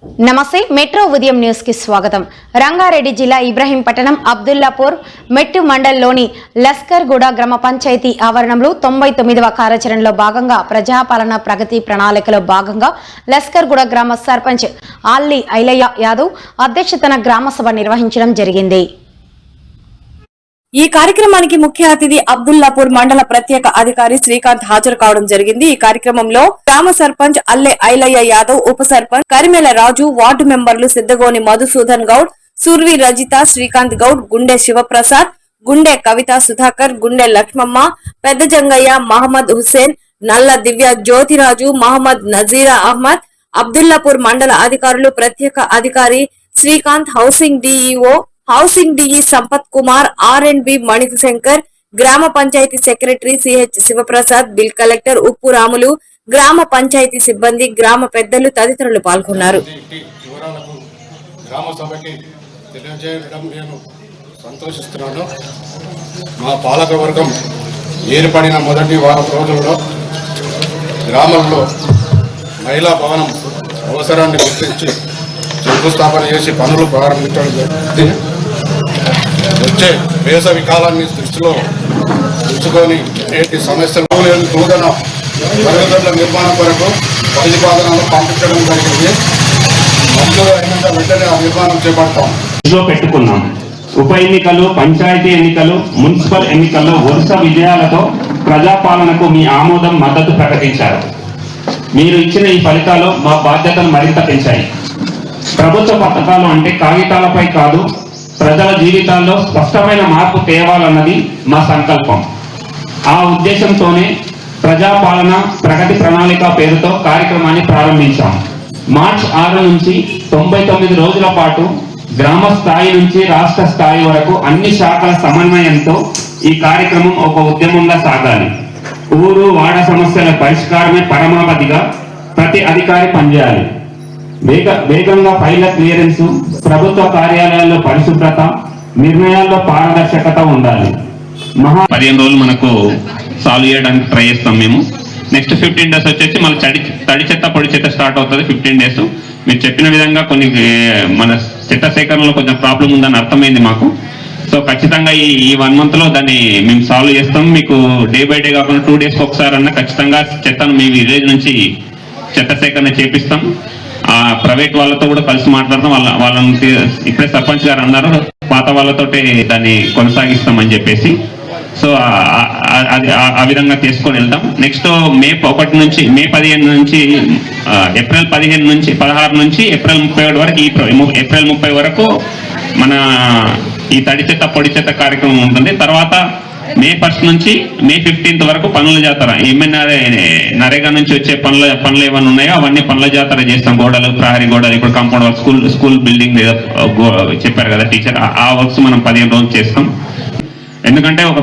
నమస్తే మెట్రో ఉదయం న్యూస్ కి స్వాగతం. రంగారెడ్డి జిల్లా ఇబ్రహీంపట్నం అబ్దుల్లాపూర్ మెట్టు మండలంలోని లస్కర్గూడ గ్రామ పంచాయతీ ఆవరణంలో 99వ కార్యాచరణలో భాగంగా ప్రజాపాలన ప్రగతి ప్రణాళికలో భాగంగా లస్కర్గూడ గ్రామ సర్పంచ్ ఆల్లి ఐలయ్య యాదవ్ అధ్యక్షతన గ్రామ సభ నిర్వహించడం జరిగింది. ఈ కార్యక్రమానికి ముఖ్య అతిథి అబ్దుల్లాపూర్ మండల ప్రత్యేక అధికారి శ్రీకాంత్ హాజరు కావడం జరిగింది. ఈ కార్యక్రమంలో గ్రామ సర్పంచ్ అల్లె ఐలయ్య యాదవ్, ఉప సర్పంచ్ కరిమెల రాజు, వార్డు మెంబర్లు సిద్దగోని మధుసూదన్ గౌడ్, సుర్వి రజిత, శ్రీకాంత్ గౌడ్, గుండె శివప్రసాద్, గుండె కవిత సుధాకర్, గుండె లక్ష్మమ్మ, పెద్ద జంగయ్య, మహమ్మద్ హుస్సేన్, నల్ల దివ్య, జ్యోతిరాజు, మహమ్మద్ నజీరా అహ్మద్, అబ్దుల్లాపూర్ మండల అధికారులు, ప్రత్యేక అధికారి Srikanth, housing DEO, housing DE Sampath Kumar, R and B Manishankar, గ్రామ panchayat secretary CH Shivaprasad, bill collector Uppu Ramulu, గ్రామ పంచాయతీ సిబ్బంది, గ్రామ పెద్దలు తదితరులు పాల్గొన్నారు. మా పాలక వర్గం ఏర్పడిన మొదటి వారం రోజుల్లో గ్రామంలో మహిళా భవనం అవసరాన్ని గుర్తించి శంకుస్థాపన చేసి పనులు ప్రారంభించడం జరుగుతుంది. వచ్చే వేసవి కాలాన్ని దృష్టిలో ఉంచుకొని నేటి సమస్యలు నూతన మరుగుదొడ్ల నిర్మాణం కొరకు ప్రతిపాదనలు పంపించడం జరిగింది. మంజూరు అయినంత వెంటనే ఆ నిర్మాణం చేపడతాం. పెట్టుకున్నాం. ఉప ఎన్నికలు, పంచాయతీ ఎన్నికలు, మున్సిపల్ ఎన్నికల్లో వరుస విజయాలతో ప్రజాపాలనకు మీ ఆమోదం, మద్దతు ప్రకటించారు. మీరు ఇచ్చిన ఈ ఫలితాలు మా బాధ్యతను మరింత పెంచాయి. ప్రభుత్వ పథకాలు అంటే కాగితాలపై కాదు, ప్రజల జీవితాల్లో స్పష్టమైన మార్పు తేవాలన్నది మా సంకల్పం. ఆ ఉద్దేశంతోనే ప్రజాపాలన ప్రగతి ప్రణాళిక పేరుతో కార్యక్రమాన్ని ప్రారంభించాం. మార్చి 6 నుంచి 99 రోజుల పాటు గ్రామ స్థాయి నుంచి రాష్ట్ర స్థాయి వరకు అన్ని శాఖల సమన్వయంతో ఈ కార్యక్రమం ఒక ఉద్యమంగా సాగాలి. ఊరు వాడ సమస్యల పరిష్కారమే పరమావధిగా ప్రతి అధికారి పనిచేయాలి. వేగంగా ఫైళ్ల క్లియరెన్స్, ప్రభుత్వ కార్యాలయాల్లో పరిశుభ్రత, నిర్ణయాల్లో పారదర్శకత ఉండాలి. 15 రోజులు మనకు సాల్వ్ చేయడానికి ట్రై చేస్తాం మేము. నెక్స్ట్ 15 డేస్ వచ్చేసి మళ్ళీ తడి చెత్త పొడి చెత్త స్టార్ట్ అవుతుంది. 15 డేస్ మీరు చెప్పిన విధంగా కొన్ని మన చెత్త సేకరణలో కొంచెం ప్రాబ్లం ఉందని అర్థమైంది మాకు. సో ఖచ్చితంగా ఈ 1 month లో దాన్ని మేము సాల్వ్ చేస్తాం. మీకు డే బై డే కాకుండా 2 days ఒకసారి అన్న ఖచ్చితంగా చెత్తను మీ విలేజ్ నుంచి చెత్త సేకరణ చేపిస్తాం. ఆ ప్రైవేట్ వాళ్ళతో కూడా కలిసి మాట్లాడతాం. వాళ్ళని ఇప్పుడే సర్పంచ్ గారు అన్నారు, పాత వాళ్ళతోటి దాన్ని కొనసాగిస్తామని చెప్పేసి. సో అది ఆ విధంగా తీసుకొని వెళ్తాం. నెక్స్ట్ మే 1 నుంచి మే 15 నుంచి ఏప్రిల్ 15 నుంచి 16 నుంచి ఏప్రిల్ 30 వరకు ఏప్రిల్ 30 వరకు మన ఈ తడి చెత్త పొడి చెత్త కార్యక్రమం ఉంటుంది. తర్వాత మే 1 నుంచి మే 15 వరకు పనుల జాతర, ఏమైనా నరేగా నుంచి వచ్చే పనులు ఏమైనా ఉన్నాయో అవన్నీ పనుల జాతర చేస్తాం. గోడలు, ప్రహరీ గోడలు, ఇప్పుడు కాంపౌండ్ వర్క్, స్కూల్ బిల్డింగ్ చెప్పారు కదా టీచర్, ఆ వర్క్స్ మనం 15 రోజులు చేస్తాం. ఎందుకంటే ఒక